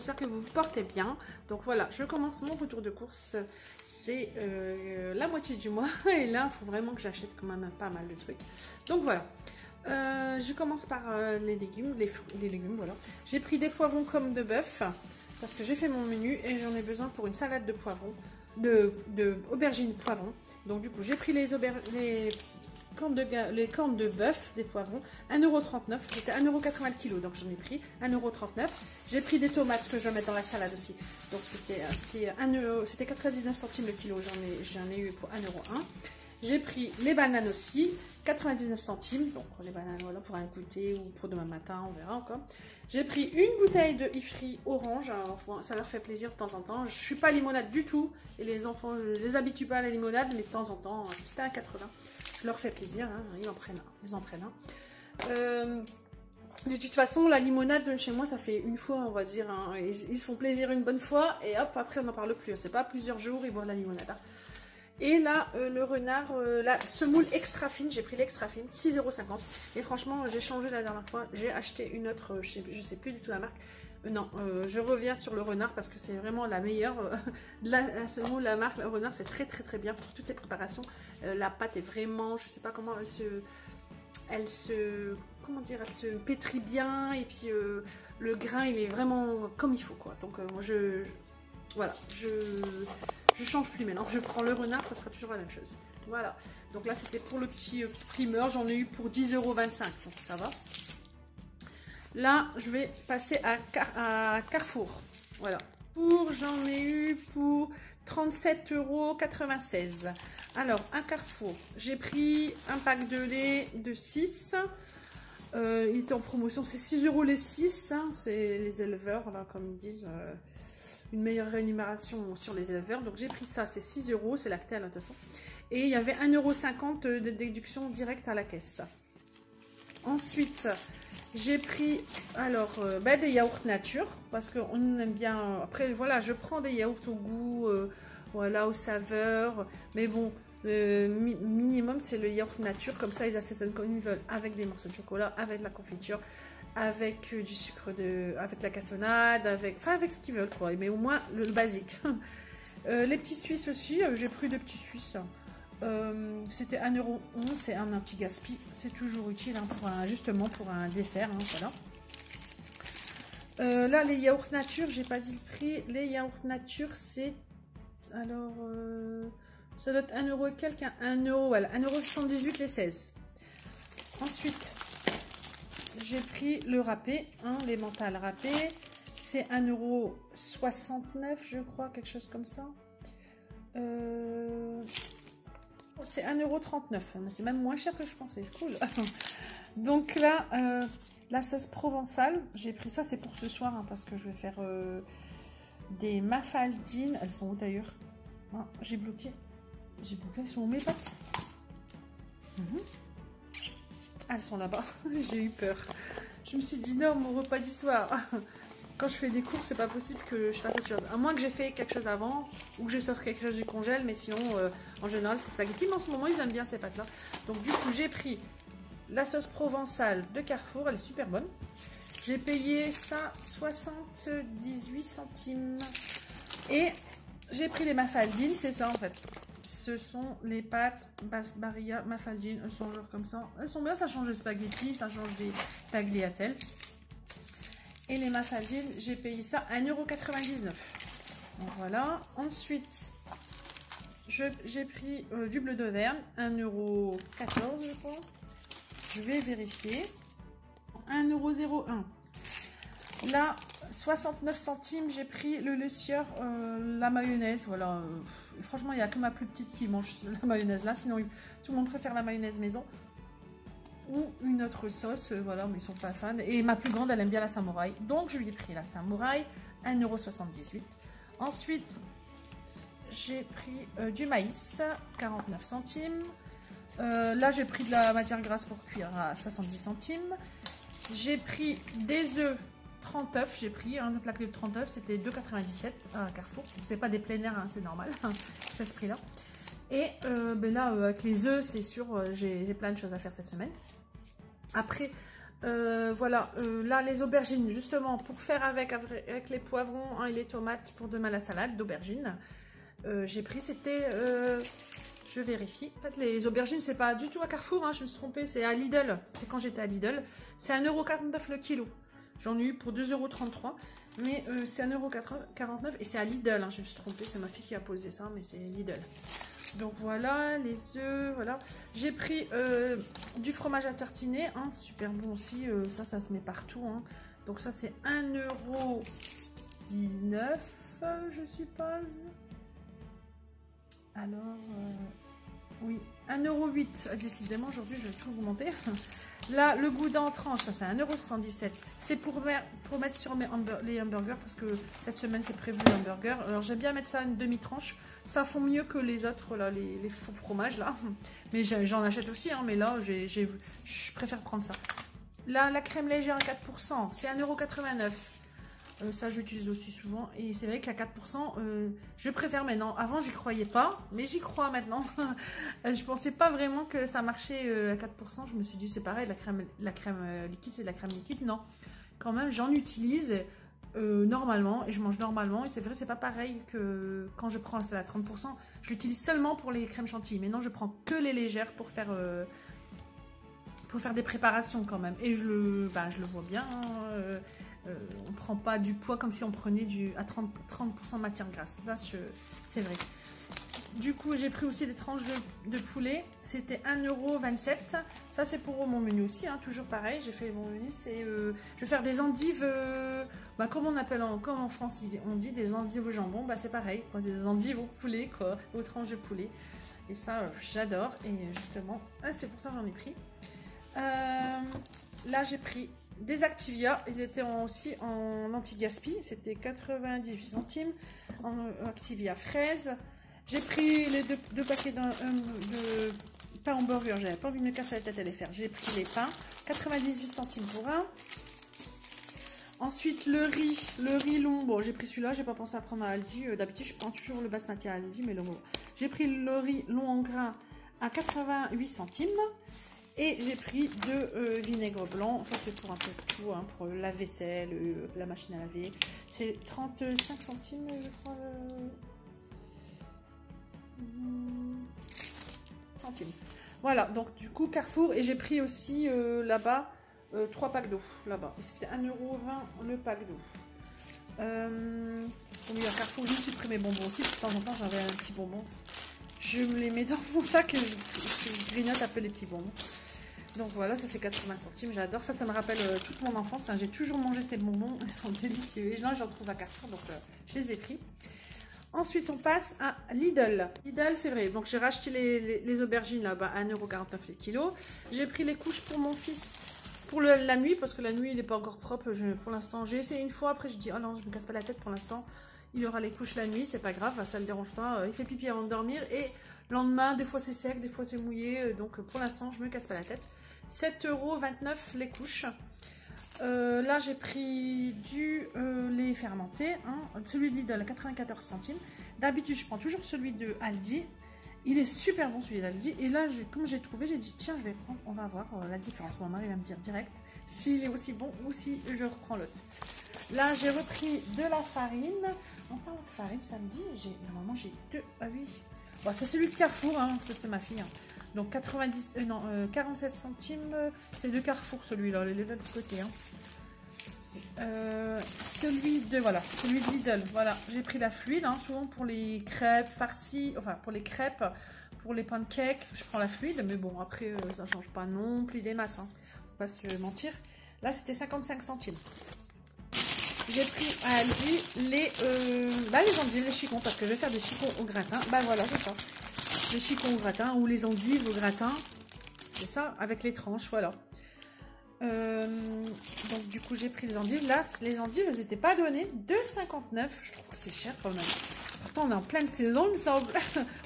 j'espère que vous vous portez bien. Donc voilà, je commence mon retour de course. C'est la moitié du mois et là, il faut vraiment que j'achète quand même pas mal de trucs. Donc voilà, je commence par les légumes, les légumes, voilà. J'ai pris des poivrons comme de bœuf parce que j'ai fait mon menu et j'en ai besoin pour une salade de poivrons, de aubergines poivrons. Donc du coup, j'ai pris les cornes de bœuf, des poivrons, 1,39 €, c'était 1,80 € le kilo, donc j'en ai pris 1,39 €. J'ai pris des tomates que je vais mettre dans la salade aussi, donc c'était 99 centimes le kilo, j'en ai eu pour 1,01 €. J'ai pris les bananes aussi, 99 centimes, donc les bananes voilà, pour un goûter ou pour demain matin, on verra encore. J'ai pris une bouteille de Ifri orange, alors, ça leur fait plaisir de temps en temps. Je suis pas limonade du tout, et les enfants, je les habitue pas à la limonade, mais de temps en temps, c'était à 80. Je leur fais plaisir, hein, ils en prennent un. De toute façon, la limonade chez moi, ça fait une fois, on va dire. Hein, ils se font plaisir une bonne fois et hop, après on n'en parle plus. C'est pas plusieurs jours, ils boivent la limonade. Hein. Et là, le renard, la semoule extra fine, j'ai pris l'extra fine, 6,50 €. Et franchement, j'ai changé la dernière fois. J'ai acheté une autre, je sais plus du tout la marque. Non, je reviens sur le renard parce que c'est vraiment la meilleure. La semoule, la marque, le renard, c'est très très très bien pour toutes les préparations. La pâte est vraiment, je sais pas comment elle comment dire, elle se pétrit bien et puis le grain, il est vraiment comme il faut quoi. Donc moi voilà, je change plus maintenant. Je prends le renard, ça sera toujours la même chose. Voilà. Donc là, c'était pour le petit primeur. J'en ai eu pour 10,25 €, donc ça va. Là, je vais passer à Carrefour. Voilà. J'en ai eu pour 37,96 €. Alors, à Carrefour, j'ai pris un pack de lait de 6. Il était en promotion, c'est 6 € les 6. Hein. C'est les éleveurs, là, comme ils disent, une meilleure rémunération sur les éleveurs. Donc, j'ai pris ça, c'est 6 €, c'est Lactel, de toute façon. Et il y avait 1,50 € de déduction directe à la caisse. Ensuite, j'ai pris alors des yaourts nature parce qu'on aime bien. Après voilà, je prends des yaourts au goût, voilà, aux saveurs. Mais bon, le minimum c'est le yaourt nature. Comme ça, ils assaisonnent comme ils veulent avec des morceaux de chocolat, avec de la confiture, avec du sucre avec la cassonade, avec ce qu'ils veulent quoi. Mais au moins le basique. Les petits Suisses aussi. J'ai pris des petits Suisses. C'était 1,11 €, c'est un petit gaspille, c'est toujours utile hein, justement pour un dessert, hein, voilà. Là les yaourts nature, j'ai pas dit le prix, les yaourts nature c'est, alors ça doit être 1 € quelque, 1 €, voilà, 1,78 € les 16. Ensuite j'ai pris le râpé, hein, les mentales râpées, c'est 1,69 € je crois, quelque chose comme ça. C'est 1,39 €, mais c'est même moins cher que je pensais, c'est cool. Donc là, la sauce provençale, j'ai pris ça, c'est pour ce soir, hein, parce que je vais faire des mafaldines. Elles sont où d'ailleurs? Ah, j'ai bloqué, elles sont où mes pâtes? Elles sont là-bas, j'ai eu peur. Je me suis dit non, mon repas du soir. Quand je fais des courses, c'est pas possible que je fasse autre chose. À moins que j'ai fait quelque chose avant ou que je sorte quelque chose du congèle. Mais sinon, en général, c'est spaghetti. Mais en ce moment, ils aiment bien ces pâtes-là. Donc, du coup, j'ai pris la sauce provençale de Carrefour. Elle est super bonne. J'ai payé ça 78 centimes. Et j'ai pris les mafaldines. C'est ça, en fait. Ce sont les pâtes Basse-Barilla mafaldines. Elles sont genre comme ça. Elles sont bien. Ça change de spaghetti. Ça change des tagliatelles. Et les mafaldines, j'ai payé ça 1,99 €. Donc voilà. Ensuite, j'ai pris du bleu d'Auvergne, 1,14 € je crois. Je vais vérifier. 1,01 €. Là, 69 centimes, j'ai pris le lait sieur, la mayonnaise. Voilà. Franchement, il n'y a que ma plus petite qui mange la mayonnaise là. Sinon, tout le monde préfère la mayonnaise maison. Ou une autre sauce, voilà, mais ils sont pas fans. Et ma plus grande, elle aime bien la samouraï. Donc, je lui ai pris la samouraï, 1,78 €. Ensuite, j'ai pris du maïs, 49 centimes. Là, j'ai pris de la matière grasse pour cuire à 70 centimes. J'ai pris des œufs 30 œufs. J'ai pris une plaque de 30 œufs. C'était 2,97 € à Carrefour. C'est pas des plein air, hein, c'est normal. C'est ce prix-là. Et là, avec les œufs, c'est sûr, j'ai plein de choses à faire cette semaine. Après, Voilà, là les aubergines, justement, pour faire avec les poivrons hein, et les tomates pour demain la salade d'aubergines. J'ai pris, c'était... je vérifie. En fait, les aubergines, c'est pas du tout à Carrefour, hein, je me suis trompée, c'est à Lidl. C'est quand j'étais à Lidl. C'est 1,49 € le kilo. J'en ai eu pour 2,33 €. Mais c'est 1,49 € et c'est à Lidl. Hein, je me suis trompée, c'est ma fille qui a posé ça, mais c'est Lidl. Donc voilà, les œufs, voilà. J'ai pris du fromage à tartiner, hein, super bon aussi. Ça se met partout. Hein. Donc ça, c'est 1,19 €, je suppose. Alors, oui, 1,08 €. Décidément, aujourd'hui, je vais tout vous monter. Là, le gouda en tranche, ça c'est 1,77 €. C'est pour mettre sur les hamburgers parce que cette semaine, c'est prévu le hamburger. Alors, j'aime bien mettre ça une demi-tranche. Ça fond mieux que les autres, là, les faux fromages, là. Mais j'en achète aussi, hein, mais là, je préfère prendre ça. Là, la crème légère à 4%, c'est 1,89 €. Ça, j'utilise aussi souvent. Et c'est vrai qu'à 4%, je préfère maintenant. Avant, j'y croyais pas, mais j'y crois maintenant. Je pensais pas vraiment que ça marchait à 4%. Je me suis dit, c'est pareil, la crème liquide, c'est de la crème liquide. Non, quand même, j'en utilise normalement et je mange normalement. Et c'est vrai, c'est pas pareil que quand je prends celle à 30%. Je l'utilise seulement pour les crèmes chantilly. Maintenant, je prends que les légères pour faire des préparations quand même. Et je le vois bien. Hein, on ne prend pas du poids comme si on prenait à 30% de matière grasse. Là, c'est vrai. Du coup, j'ai pris aussi des tranches de poulet. C'était 1,27 €. Ça, c'est pour mon menu aussi. Hein, toujours pareil, j'ai fait mon menu. Je vais faire des endives, comme on appelle comme en France, on dit des endives au jambon. C'est pareil, quoi, des endives au poulet, quoi, aux tranches de poulet. Et ça, j'adore. Et justement, c'est pour ça que j'en ai pris. Là, j'ai pris des Activia, ils étaient aussi en anti-gaspi, c'était 98 centimes en Activia fraise. J'ai pris les deux paquets de pain hamburger, j'avais pas envie de me casser la tête à les faire. J'ai pris les pains, 98 centimes pour un. Ensuite le riz long, bon j'ai pris celui-là, j'ai pas pensé à prendre à Aldi, d'habitude je prends toujours le basmati à Aldi, mais j'ai pris le riz long en grains à 88 centimes. Et j'ai pris de vinaigre blanc, ça c'est pour un peu de tout, hein, pour la vaisselle, la machine à laver. C'est 35 centimes, je crois. Centimes. Voilà, donc du coup Carrefour, et j'ai pris aussi là-bas 3 packs d'eau, là-bas. Et c'était 1,20 € le pack d'eau. Oui, à Carrefour, je me suis pris mes bonbons aussi, de temps en temps j'avais un petit bonbon. Je me les mets dans mon sac et je grignote un peu les petits bonbons. Donc voilà, ça c'est 80 centimes, j'adore. Ça me rappelle toute mon enfance. Hein. J'ai toujours mangé ces bonbons, ils sont délicieux. Et là, j'en trouve à Carrefour, donc je les ai pris. Ensuite, on passe à Lidl. Lidl, c'est vrai. Donc j'ai racheté les aubergines là-bas à 1,49 € le kilo. J'ai pris les couches pour mon fils pour la nuit, parce que la nuit, il n'est pas encore propre. Pour l'instant, j'ai essayé une fois. Après, je dis, oh non, je me casse pas la tête pour l'instant. Il aura les couches la nuit, c'est pas grave, ça le dérange pas. Il fait pipi avant de dormir. Et le lendemain, des fois c'est sec, des fois c'est mouillé. Donc pour l'instant, je me casse pas la tête. 7,29 € les couches. Là, j'ai pris du lait fermenté, hein, celui de Lidl à 94 centimes. D'habitude, je prends toujours celui de Aldi. Il est super bon celui d'Aldi. Et là, comme j'ai trouvé, j'ai dit tiens, je vais prendre, on va voir la différence. Mon mari va me dire direct s'il est aussi bon ou si je reprends l'autre. Là, j'ai repris de la farine. En parlant de farine, samedi, normalement j'ai deux. Ah oui. Bon, c'est celui de Carrefour, hein, ça c'est ma fille. Hein. Donc 47 centimes, c'est de Carrefour celui-là, il est de l'autre côté. Hein. Celui de Lidl, voilà, j'ai pris la fluide, hein, souvent pour les crêpes farcies, enfin pour les crêpes, pour les pancakes, je prends la fluide, mais bon après ça change pas non plus des masses, hein, faut pas se mentir. Là c'était 55 centimes. J'ai pris à Aldi les endives, les chicons, parce que je vais faire des chicons au gratin. Bah voilà, c'est ça. Les chicons au gratin ou les endives au gratin. C'est ça, avec les tranches, voilà. Donc du coup, j'ai pris les endives. Là, les endives, elles n'étaient pas données. 2,59 €. Je trouve que c'est cher quand même. Pourtant, on est en pleine saison, il me semble.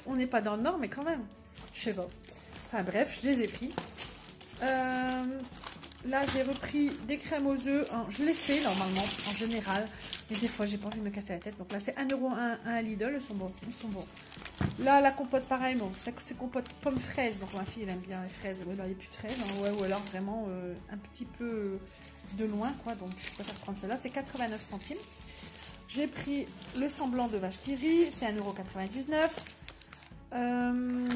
On n'est pas dans le nord, mais quand même. Je sais pas. Enfin bref, je les ai pris. Là, j'ai repris des crèmes aux œufs. Je les fais normalement, en général. Et des fois, j'ai pas envie de me casser la tête. Donc là, c'est 1,01€ à Lidl. Ils sont bons. Ils sont bons. Là, la compote, pareil. Bon, c'est compote pomme-fraise. Donc ma fille, elle aime bien les fraises. Ouais, là, les plus de fraises. Hein, ouais, ou alors vraiment un petit peu de loin, quoi. Donc je préfère prendre cela. C'est 89 centimes. J'ai pris le semblant de vache qui rit. C'est 1,99 €.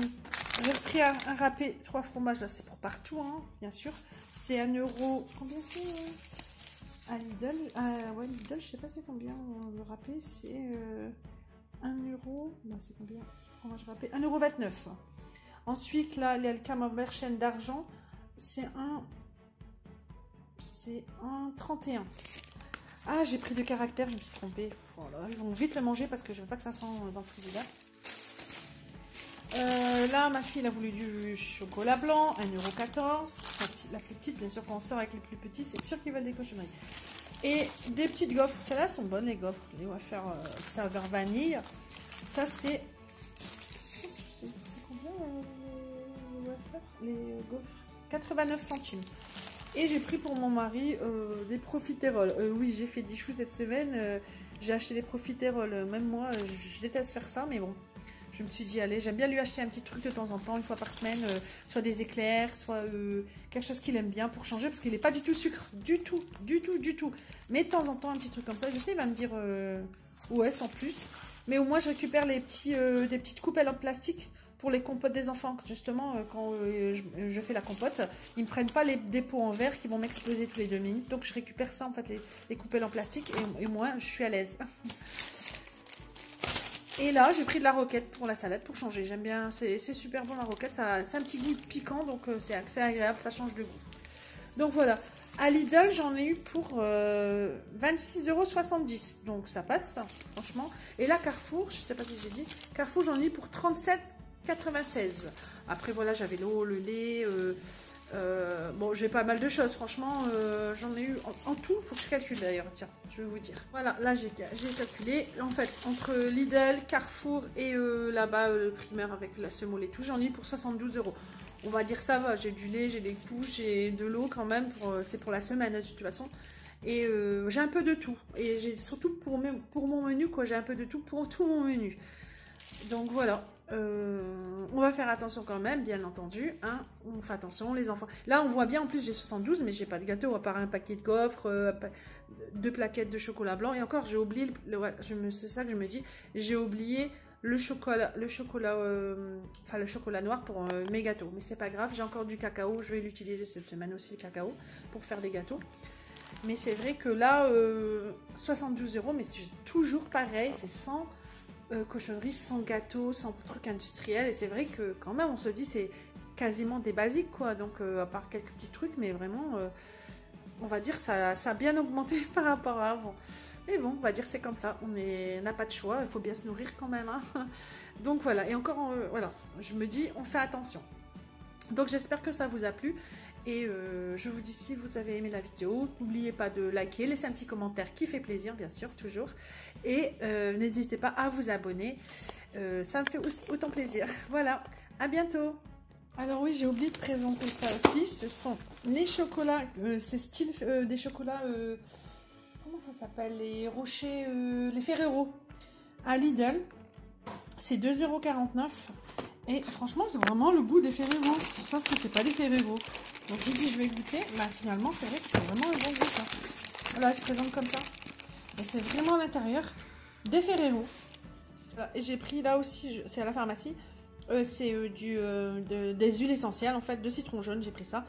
J'ai pris un râpé 3 fromages. Là, c'est pour partout, hein, bien sûr. C'est 1€. Combien c'est à Lidl? Ouais, Lidl, je sais pas c'est combien le râpé. C'est 1€. Là, c'est combien? Fromage râpé 1,29 €. Ensuite, là, il y a le camembert chêne d'argent. C'est un 31. Ah, j'ai pris de caractère, je me suis trompée. Voilà, ils vont vite le manger parce que je veux pas que ça sent dans le frigidaire. Là, ma fille a voulu du chocolat blanc, 1,14 €. La plus petite, bien sûr, quand on sort avec les plus petits, c'est sûr qu'ils veulent des cochonneries. Et des petites gaufres. Celles-là sont bonnes, les gaufres. Les wafer saveur vanille. Ça, c'est combien les wafers? Les gaufres 89 centimes. Et j'ai pris pour mon mari des profiteroles. Oui, j'ai fait 10 choux cette semaine. J'ai acheté des profiteroles. Même moi, je déteste faire ça, mais bon. Je me suis dit, allez, j'aime bien lui acheter un petit truc de temps en temps, une fois par semaine, soit des éclairs, soit quelque chose qu'il aime bien pour changer, parce qu'il n'est pas du tout sucre, du tout. Mais de temps en temps, un petit truc comme ça, je sais, il va me dire, ouais, sans plus. Mais au moins, je récupère des petites coupelles en plastique pour les compotes des enfants. Justement, quand je fais la compote, ils ne me prennent pas des pots en verre qui vont m'exploser tous les 2 minutes. Donc, je récupère ça, en fait, les coupelles en plastique, et moi, je suis à l'aise. Et là, j'ai pris de la roquette pour la salade, pour changer. J'aime bien, c'est super bon la roquette. C'est un petit goût piquant, donc c'est agréable, ça change de goût. Donc voilà. À Lidl, j'en ai eu pour 26,70 €. Donc ça passe, franchement. Et là, Carrefour, je ne sais pas si j'ai dit, Carrefour, j'en ai eu pour 37,96 €. Après, voilà, j'avais l'eau, le lait. Bon, j'ai pas mal de choses, franchement, j'en ai eu en tout, faut que je calcule d'ailleurs, tiens, je vais vous dire. Voilà, là j'ai calculé, en fait, entre Lidl, Carrefour et là-bas, le primeur avec la semoule et tout, j'en ai eu pour 72 €. On va dire ça va, j'ai du lait, j'ai des couches, j'ai de l'eau quand même, c'est pour la semaine de toute façon. Et j'ai un peu de tout, et j'ai surtout pour mon menu, quoi, j'ai un peu de tout pour tout mon menu. Donc voilà. On va faire attention quand même, bien entendu. Hein. On fait attention, les enfants. Là, on voit bien, en plus, j'ai 72, mais j'ai pas de gâteau, à part un paquet de gaufres, 2 plaquettes de chocolat blanc. Et encore, j'ai oublié, c'est ça que je me dis, j'ai oublié le chocolat noir pour mes gâteaux. Mais c'est pas grave, j'ai encore du cacao. Je vais l'utiliser cette semaine aussi, le cacao, pour faire des gâteaux. Mais c'est vrai que là, 72 €, mais c'est toujours pareil, c'est sans cochonnerie, sans gâteau, sans truc industriel. Et c'est vrai que quand même, on se dit, c'est quasiment des basiques, quoi. Donc, à part quelques petits trucs, mais vraiment, on va dire, ça a bien augmenté par rapport à avant. Mais bon, on va dire, c'est comme ça. On n'a pas de choix, il faut bien se nourrir quand même. Hein. Donc, voilà. Et encore, voilà, je me dis, on fait attention. Donc, j'espère que ça vous a plu. Et je vous dis, si vous avez aimé la vidéo, n'oubliez pas de liker, laisser un petit commentaire qui fait plaisir, bien sûr, toujours. Et n'hésitez pas à vous abonner, ça me fait autant plaisir. Voilà, à bientôt. Alors oui, j'ai oublié de présenter ça aussi. Ce sont les chocolats, c'est style des chocolats, comment ça s'appelle? Les rochers, les Ferrero à Lidl. C'est 2,49 €. Et franchement, c'est vraiment le goût des Ferrero. Sauf que c'est pas des Ferrero. Donc j'ai dit je vais goûter, mais finalement c'est vrai que c'est vraiment un bon goût ça. Voilà, elle se présente comme ça. Et c'est vraiment à l'intérieur des Ferrero. Voilà. Et j'ai pris là aussi, c'est à la pharmacie, c'est des huiles essentielles en fait, de citron jaune, j'ai pris ça.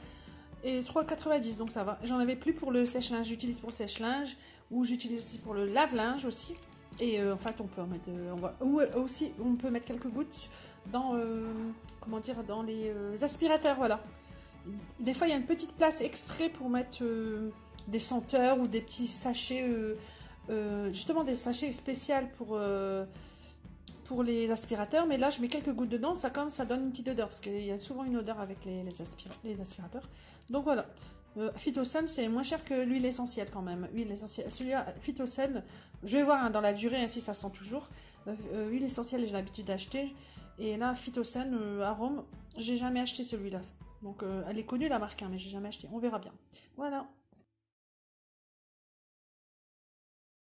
Et 3,90 €, donc ça va. J'en avais plus pour le sèche-linge, j'utilise pour le sèche-linge, ou j'utilise aussi pour le lave-linge aussi. Et en fait on peut en mettre, ou aussi on peut mettre quelques gouttes dans, comment dire, dans les aspirateurs, voilà. Des fois, il y a une petite place exprès pour mettre des senteurs ou des petits sachets, justement des sachets spéciaux pour les aspirateurs. Mais là, je mets quelques gouttes dedans, ça donne une petite odeur, parce qu'il y a souvent une odeur avec les aspirateurs. Donc voilà, Phytosun, c'est moins cher que l'huile essentielle quand même. Huile essentielle, celui-là, Phytosun, je vais voir hein, dans la durée, hein, si ça sent toujours. Huile essentielle, j'ai l'habitude d'acheter. Et là, Phytosun, arôme, j'ai jamais acheté celui-là. Donc, elle est connue la marque, hein, mais j'ai jamais acheté. On verra bien. Voilà.